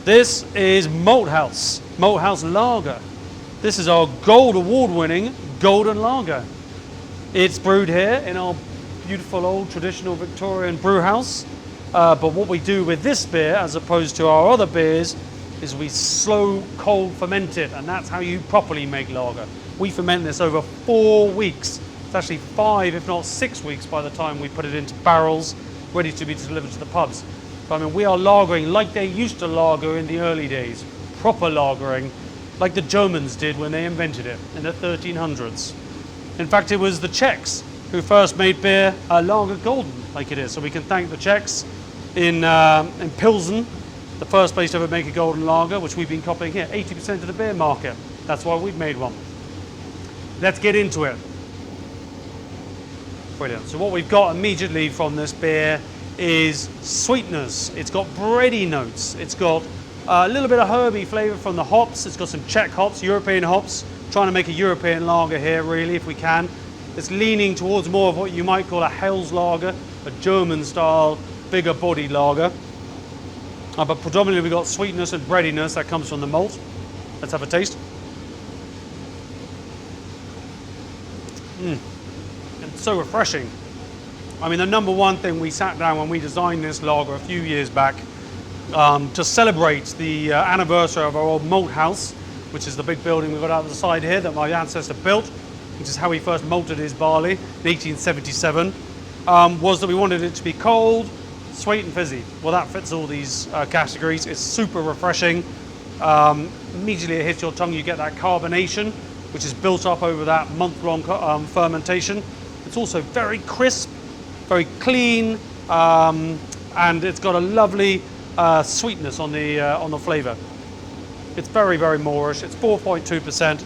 This is Malthouse Lager. This is our gold award-winning golden lager. It's brewed here in our beautiful old traditional Victorian brew house. But what we do with this beer, as opposed to our other beers, is we slow cold ferment it, and that's how you properly make lager. We ferment this over 4 weeks. It's actually 5, if not 6 weeks by the time we put it into barrels, ready to be delivered to the pubs. I mean, we are lagering like they used to lager in the early days, proper lagering, like the Germans did when they invented it in the 1300s. In fact, it was the Czechs who first made beer lager golden, like it is. So we can thank the Czechs in Pilsen, the first place to ever make a golden lager, which we've been copying here. 80% of the beer market. That's why we've made one. Let's get into it. Brilliant. So what we've got immediately from this beer is sweetness. It's got bready notes. It's got a little bit of herby flavour from the hops. It's got some Czech hops, European hops. Trying to make a European lager here, really, if we can. It's leaning towards more of what you might call a Helles lager, a German-style, bigger body lager. But predominantly we've got sweetness and breadiness that comes from the malt. Let's have a taste. It's so refreshing. I mean, the number one thing we sat down when we designed this lager a few years back to celebrate the anniversary of our old malt house, which is the big building we've got out the side here that my ancestor built, which is how he first malted his barley in 1877, was that we wanted it to be cold, sweet and fizzy. Well, that fits all these categories. It's super refreshing. Immediately it hits your tongue, you get that carbonation, which is built up over that month-long fermentation. It's also very crisp, very clean, and it's got a lovely sweetness on the flavour. It's very, very Moorish. It's 4.2%.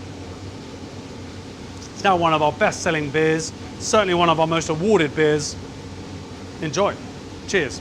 It's now one of our best-selling beers, certainly one of our most awarded beers. Enjoy. Cheers.